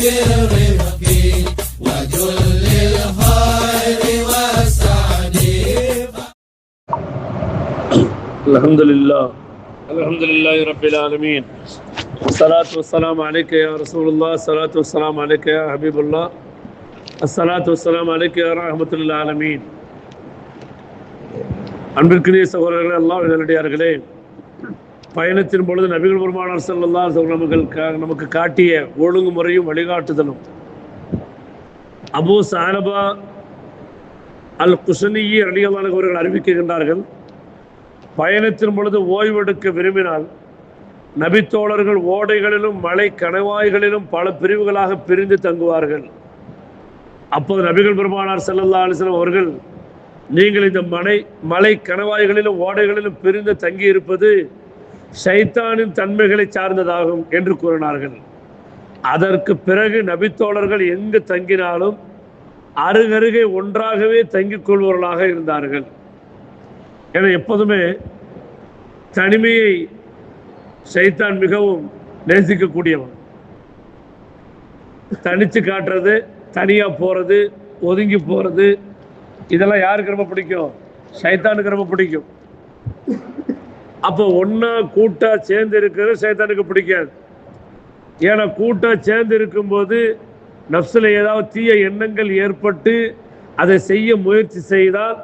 بالرفق وجل الخير والسعد. الحمد لله رب العالمين. الصلاة والسلام عليك يا رسول الله. الصلاة والسلام عليك يا حبيب الله. الصلاة والسلام عليك يا رحمة العالمين. அன்பிற்குரிய சகோதரர்களே, அல்லாஹ் நல்லடியார்களே, பயணத்தின் பொழுது நபிகள் பெருமானார் ஸல்லல்லாஹு அலைஹி வஸல்லம் நமக்கு காட்டிய ஒழுங்குமுறையும் வழிகாட்டுதலும் அபூ ஸஅலபா அல் குஷனி ரலியல்லாஹு அன்ஹு அவர்கள் அறிவிக்கின்றார்கள். பயணத்தின் பொழுது ஓய்வெடுக்க விரும்பினால் நபித்தோழர்கள் ஓடைகளிலும் மலை கணவாய்களிலும் பல பிரிவுகளாக பிரிந்து தங்குவார்கள். அப்போது நபிகள் பெருமானார் ஸல்லல்லாஹு அலைஹி வஸல்லம் அவர்கள், நீங்கள் இந்த மலை கணவாய்களிலும் ஓடைகளிலும் பிரிந்து தங்கி இருப்பது ஷைத்தானின் தன்மைகளை சார்ந்ததாகும் என்று கூறினார்கள். அதற்கு பிறகு நபித்தோழர்கள் எங்கு தங்கினாலும் அருகருகே ஒன்றாகவே தங்கிக் கொள்பவர்களாக இருந்தார்கள். என எப்போதுமே தனிமையை ஷைத்தான் மிகவும் நேசிக்கக்கூடியவன். தனிச்சு காட்டுறது, தனியா போறது, ஒதுங்கி போறது, இதெல்லாம் யாருக்கு ரொம்ப பிடிக்கும்? ஷைத்தானுக்கு ரொம்ப பிடிக்கும். அப்போ ஒன்னா கூட்டா சேர்ந்து இருக்கிறது ஷைத்தானுக்கு பிடிக்காது. ஏன்னா கூட்டா சேர்ந்து இருக்கும்போது நஃப்ஸில் ஏதாவது தீய எண்ணங்கள் ஏற்பட்டு அதை செய்ய முயற்சி செய்தால்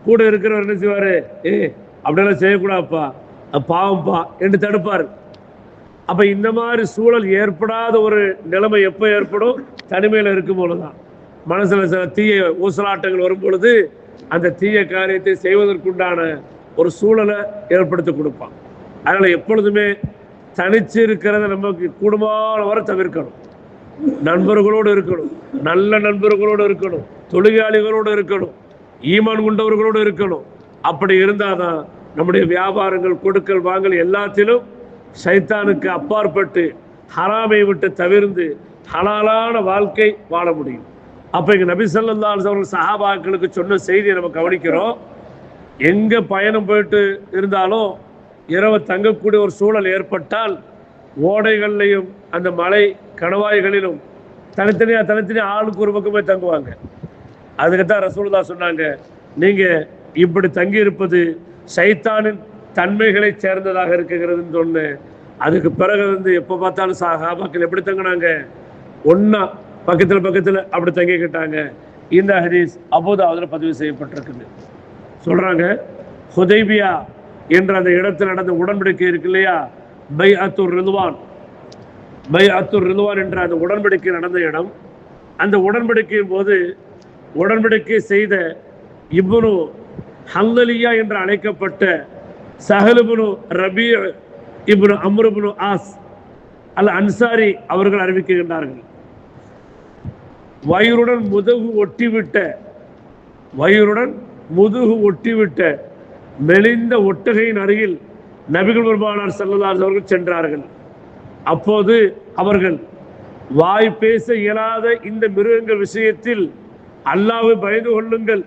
கூட இருக்கிறவர் என்ன செய்வாரு? அப்படியெல்லாம் செய்யக்கூடாதுப்பா, பாவம்பா என்று தடுப்பார். அப்ப இந்த மாதிரி சூழல் ஏற்படாத ஒரு நிலைமை எப்போ ஏற்படும்? தனிமையில் இருக்கும் போதுதான். மனசுல சில தீய ஊசலாட்டங்கள் வரும் பொழுது அந்த தீய காரியத்தை செய்வதற்குண்டான ஒரு சூழலை ஏற்படுத்தி கொடுப்பான். அதனால எப்பொழுதுமே தனிச்சு இருக்கிறத நமக்கு கூடுமான வரை தவிர்க்கணும். நண்பர்களோடு இருக்கணும், நல்ல நண்பர்களோடு இருக்கணும், தொழிலாளிகளோடு இருக்கணும், ஈமான் கொண்டவர்களோடு இருக்கணும். அப்படி இருந்தாதான் நம்முடைய வியாபாரங்கள், கொடுக்கல் வாங்கல் எல்லாத்திலும் ஷைத்தானுக்கு அப்பாற்பட்டு ஹராமை விட்டு தவிர்ந்து ஹலாலான வாழ்க்கை வாழ முடியும். அப்போ இங்கே நபி ஸல்லல்லாஹு அலைஹி வஸல்லம் சஹாபாக்களுக்கு சொன்ன செய்தியை நம்ம கவனிக்கிறோம். எங்கே பயணம் போயிட்டு இருந்தாலும் இரவு தங்கக்கூடிய ஒரு சூழல் ஏற்பட்டால் ஓடைகள்லையும் அந்த மலை கணவாய்களிலும் தனித்தனியாக ஆளுக்கு ஒரு பக்கமே தங்குவாங்க. அதுக்கு தான் ரசூலுல்லாஹ் சொன்னாங்க, நீங்கள் இப்படி தங்கி இருப்பது ஷைத்தானின் தன்மைகளை சேர்ந்ததாக இருக்குகிறதுன்னு சொன்னேன். அதுக்கு பிறகு எப்போ பார்த்தாலும் சஹாபாக்கள் எப்படி தங்கினாங்க? ஒன்றா பக்கத்தில் அப்படி தங்கிக்கிட்டாங்க. இந்த ஹதீஸ் அபூதாவுதில் பதிவு செய்யப்பட்டிருக்குது. சொல்கிறாங்க, ஹுதைபியா என்ற அந்த இடத்தில் நடந்த உடன்படிக்கை இருக்கு இல்லையா, பைஅத்துர் ரிதுவான் என்ற அந்த உடன்படிக்கை நடந்த இடம். அந்த உடன்படிக்கையின் போது உடன்படிக்கை செய்த இப்னு ஹந்தலியா என்று அழைக்கப்பட்ட சஹல் இப்னு ரபீ இப்னு அம்ர் இப்னு ஆஸ் அல் அன்சாரி அவர்கள் அறிவிக்கின்றார்கள், வயிறுடன் முதுகு ஒட்டிவிட்ட மெலிந்த ஒட்டகையின் அருகில் நபிகள் பெருமானார் ஸல்லல்லாஹு அலைஹி அவர்கள் சென்றார்கள். அப்போது அவர்கள், வாய் பேச இயலாத இந்த மிருகங்கள் விஷயத்தில் அல்லாஹ்வை பயந்து கொள்ளுங்கள்,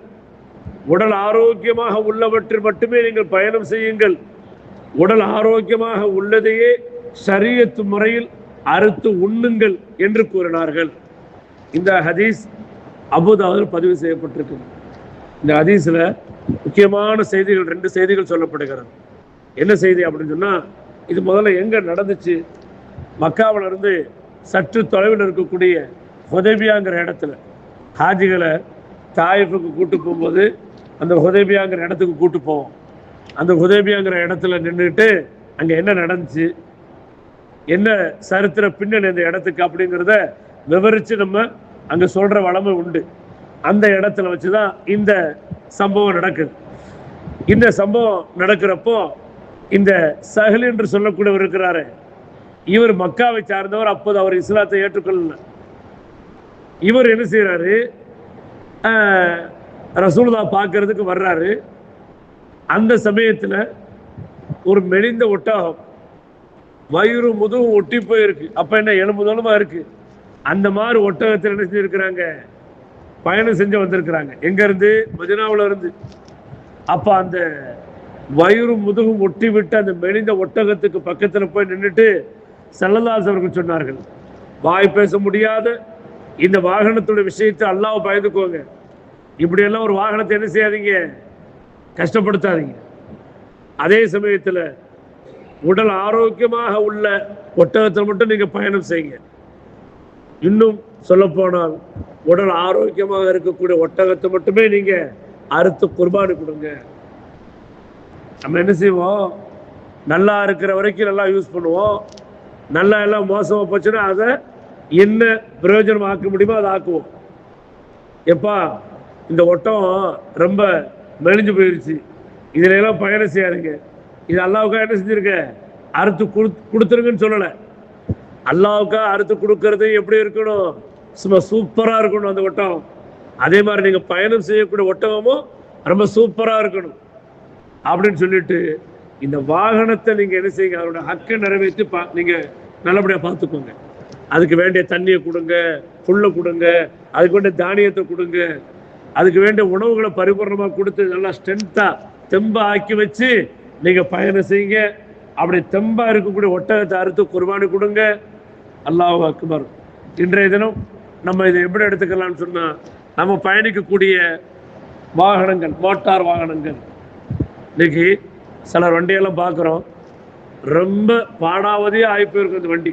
உடல் ஆரோக்கியமாக உள்ளவற்றில் மட்டுமே நீங்கள் பயணம் செய்யுங்கள், உடல் ஆரோக்கியமாக உள்ளதையே ஷரியத் முறையில் அறுத்து உண்ணுங்கள் என்று கூறினார்கள். இந்த ஹதீஸ் அபூதாவுதில் பதிவு செய்யப்பட்டிருக்கு. இந்த ஹதீஸில் முக்கியமான செய்திகள், 2 செய்திகள் சொல்லப்படுகிறது. என்ன செய்தி அப்படின்னு சொன்னால், இது முதல்ல எங்கே நடந்துச்சு? மக்காவில் இருந்து சற்று தொலைவில் இருக்கக்கூடிய ஹுதைபியாங்கிற இடத்துல ஹாஜிகளை தாயிஃபுக்கு கூட்டு போகும்போது அந்த ஹுதைபியாங்கிற இடத்துக்கு கூட்டு போவோம். அந்த ஹுதைபியாங்கிற இடத்துல நின்றுட்டு அங்கே என்ன நடந்துச்சு, என்ன சரித்திர பின்னணி அந்த இடத்துக்கு அப்படிங்கிறத விவரித்து நம்ம அங்கே சொல்கிற வளமை உண்டு. அந்த இடத்துல வச்சு தான் இந்த சம்பவம் நடக்குது. இந்த சம்பவம் நடக்கிறப்போ இந்த சஹல் என்று சொல்லக்கூடியவர் இருக்கிறாரு, இவர் மக்காவை சார்ந்தவர். அப்போது அவர் இஸ்லாத்தை ஏற்றுக்கொள்ளல. இவர் என்ன செய்யறாரு, ரசூலுல்லாஹ் பார்க்கறதுக்கு வர்றாரு. அந்த சமயத்தில் ஒரு மெலிந்த ஒட்டகம், வயிறு முதுகும் ஒட்டி போயிருக்கு. அப்போ என்ன, எலும்புதலுமா இருக்கு. அந்த மாதிரி ஒட்டகத்தில் என்ன செஞ்சிருக்கிறாங்க, பயணம் செஞ்சு வந்திருக்கிறாங்க. எங்கேருந்து? மதீனாவில் இருந்து. அப்போ அந்த வயிறு முதுகும் ஒட்டி விட்டு அந்த மெலிந்த ஒட்டகத்துக்கு பக்கத்தில் போய் நின்றுட்டு ஸல்லல்லாஹு அலைஹி வஸல்லம் சொன்னார்கள், வாய் பேச முடியாத இந்த வாகனத்தோட விஷயத்தை அல்லாஹ்வை பயந்துக்கோங்க. இப்படியெல்லாம் ஒரு வாகனத்தை என்ன செய்யாதீங்க, கஷ்டப்படுத்தாதீங்க. அதே சமயத்தில் உடல் ஆரோக்கியமாக உள்ள ஒட்டகத்தில் மட்டும் நீங்க பயணம் செய்யுங்க. இன்னும் சொல்ல போனால் உடல் ஆரோக்கியமாக இருக்கக்கூடிய ஒட்டகத்தை மட்டுமே நீங்க அறுத்து குர்பானி கொடுங்க. நம்ம என்ன செய்வோம், நல்லா இருக்கிற வரைக்கும் நல்லா யூஸ் பண்ணுவோம். நல்லா எல்லாம் மோசமாக போச்சுன்னா அதை என்ன பிரயோஜனம் ஆக்க முடியுமோ அதை ஆக்குவோம். எப்பா இந்த ஒட்டகம் ரொம்ப மெலிஞ்சு போயிடுச்சு, இதுல எல்லாம் பயணம் செய்யாதுங்க, இது அல்லாவுக்காக என்ன செஞ்சிருக்க, அறுத்து கொடுத்துருங்கன்னு சொல்லலை. அல்லாவுக்காக அறுத்து கொடுக்கறது எப்படி இருக்கணும், சும்மா சூப்பரா இருக்கணும் அந்த ஒட்டகம். அதே மாதிரி நீங்க பயணம் செய்யக்கூடிய ஒட்டகமும் ரொம்ப சூப்பரா இருக்கணும் அப்படின்னு சொல்லிட்டு இந்த வாகனத்தை நீங்க என்ன செய்யுங்க, அதோட ஹக்கை நிறைவேற்றி நீங்க நல்லபடியா பார்த்துக்கோங்க. அதுக்கு வேண்டிய தண்ணியை கொடுங்க, புல்லை கொடுங்க, அதுக்கு வேண்டிய தானியத்தை கொடுங்க, அதுக்கு வேண்டிய உணவுகளை பரிபூர்ணமா கொடுத்து நல்லா ஸ்ட்ரென்த்தா தெம்பா ஆக்கி வச்சு நீங்க பயணம் செய்யுங்க. அப்படி தெம்பா இருக்கக்கூடிய ஒட்டகத்தை அறுத்து குர்பானி கொடுங்க. அல்லாஹ் அக்பர். இன்றைய தினம் நம்ம இதை எப்படி எடுத்துக்கலாம்னு சொன்னா, நம்ம பயணிக்கக்கூடிய வாகனங்கள், மோட்டார் வாகனங்கள், இன்னைக்கு சில வண்டியெல்லாம் பார்க்குறோம், ரொம்ப பாடாவதே ஆகிப்போயிருக்கு. அந்த வண்டி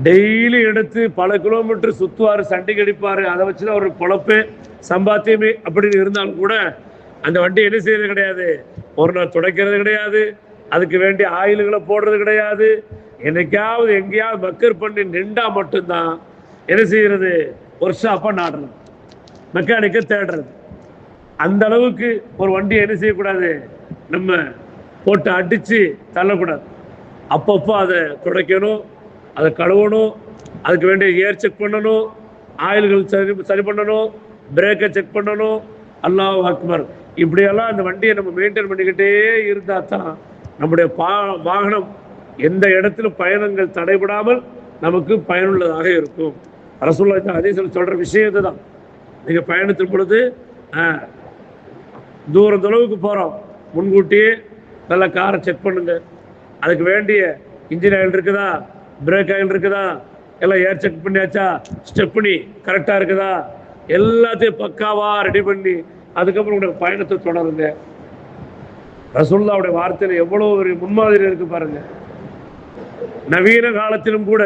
டெய்லி எடுத்து பல கிலோமீட்டர் சுற்றுவார், சண்டை கடிப்பார், அதை வச்சுதான் ஒரு பொழப்பு சம்பாத்தியமே அப்படின்னு இருந்தாலும் கூட அந்த வண்டி என்ன செய்யறது கிடையாது, ஒரு நாள் துடைக்கிறது கிடையாது, அதுக்கு வேண்டிய ஆயில்களை போடுறது கிடையாது. என்னைக்காவது எங்கேயாவது மக்கர் பண்ணி நின்றா மட்டும்தான் என்ன செய்யறது, ஒர்க் ஷாப்பா நாடுறது, மெக்கானிக்கை தேடுறது. அந்த அளவுக்கு ஒரு வண்டியை என்ன செய்யக்கூடாது, நம்ம போட்டு அடிச்சு தள்ளக்கூடாது. அப்பப்போ அதை துடைக்கணும், அதை கழுவணும், அதுக்கு வேண்டிய ஏர் செக் பண்ணணும், ஆயில்கள் சரி பண்ணணும், பிரேக்கை செக் பண்ணணும். அல்லாஹ் அக்பர். இப்படியெல்லாம் அந்த வண்டியை நம்ம மெயின்டைன் பண்ணிக்கிட்டே இருந்தா தான் நம்முடைய வாகனம் எந்த இடத்துல பயணங்கள் தடைபடாமல் நமக்கு பயனுள்ளதாக இருக்கும். ரசூலுல்லாஹி ஹதீஸ்ல சொல்ற விஷயத்தை தான், நீங்க பயணத்தின் பொழுது தூரம் தொலைவுக்கு போறோம், முன்கூட்டியே நல்லா காரை செக் பண்ணுங்க. அதுக்கு வேண்டிய இன்ஜின் ஆயில் இருக்குதா, பிரேக் ஆயில் இருக்குதா, எல்லாம் ஏர் செக் பண்ணியாச்சா, ஸ்டெப்னி கரெக்டாக இருக்குதா, எல்லாத்தையும் பக்காவாக ரெடி பண்ணி அதுக்கப்புறம் உங்களுடைய பயணத்தை தொடருங்க. ரசூலுல்லாஹ்வுடைய வார்த்தையில் எவ்வளோ ஒரு முன்மாதிரி இருக்கு பாருங்க. நவீன காலத்திலும் கூட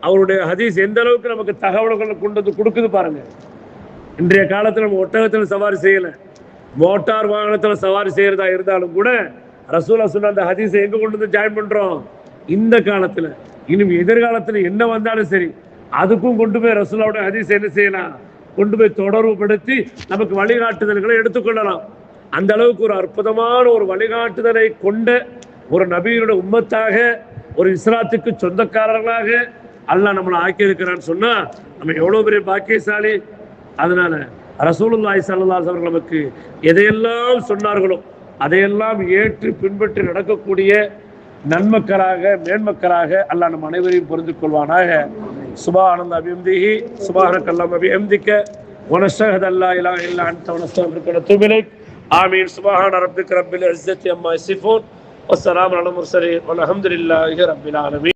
அவருடைய ஹதீஸ் எந்த அளவுக்கு நமக்கு தகவல்களை கொண்டு வந்து கொடுக்குது பாருங்க. இன்றைய காலத்தில் நம்ம ஒட்டகத்தில் சவாரி செய்யலை, மோட்டார் வாகனத்தில் சவாரி செய்யறதா இருந்தாலும் கூட ரசூலுல்லாஹ் சொன்ன அந்த ஹதீஸை எங்க கொண்டு வந்து ஜாயின் பண்றோம், இந்த காலத்துல இன்னும் எதிர்காலத்துல என்ன வந்தாலும் சரி அதுக்கும் கொண்டு போய் ரசூலுல்லாஹ்வுடைய ஹதீஸ் என்ன செய்யலாம், கொண்டு போய் தொடர்புபடுத்தி நமக்கு வழிகாட்டுதல்களை எடுத்துக்கொள்ளலாம். அந்த அளவுக்கு ஒரு அற்புதமான ஒரு வழிகாட்டுதலை கொண்ட ஒரு நபியினுடைய உம்மத்தாக, ஒரு இஸ்லாத்துக்கு சொந்தக்காரர்களாக அல்லாஹ் நம்மளை ஆக்கி இருக்கிறான்னு சொன்னா நம்ம எவ்வளவு பெரிய பாக்கியசாலி. அதனால ரசூலுல்லாஹி ஸல்லல்லாஹு அலைஹி வஸல்லம் நமக்கு எதையெல்லாம் சொன்னார்களோ அதையெல்லாம் ஏற்று பின்பற்றி நடக்கக்கூடிய நன்மக்களாக, மேன்மக்களாக அல்லாஹ் நம் அனைவரையும் புரிந்து கொள்வானாக. சுப்ஹானல்லாஹி வபிஹம்திஹி சுப்ஹானக்கல்லாஹு வபிஹம்திக வனஷ்ஹது அல்லா இலாஹ இல்லா அன்த வனஸ்தக்ஃபிருக வனதூபு இலைக். ஆமீன். சுப்ஹான ரப்பிக ரப்பில் இஸ்ஸத்தி அம்மா யசிஃபூன் வஸ்ஸலாமு அலல் முர்ஸலீன் வல்ஹம்துலில்லாஹி ரப்பில் ஆலமீன்.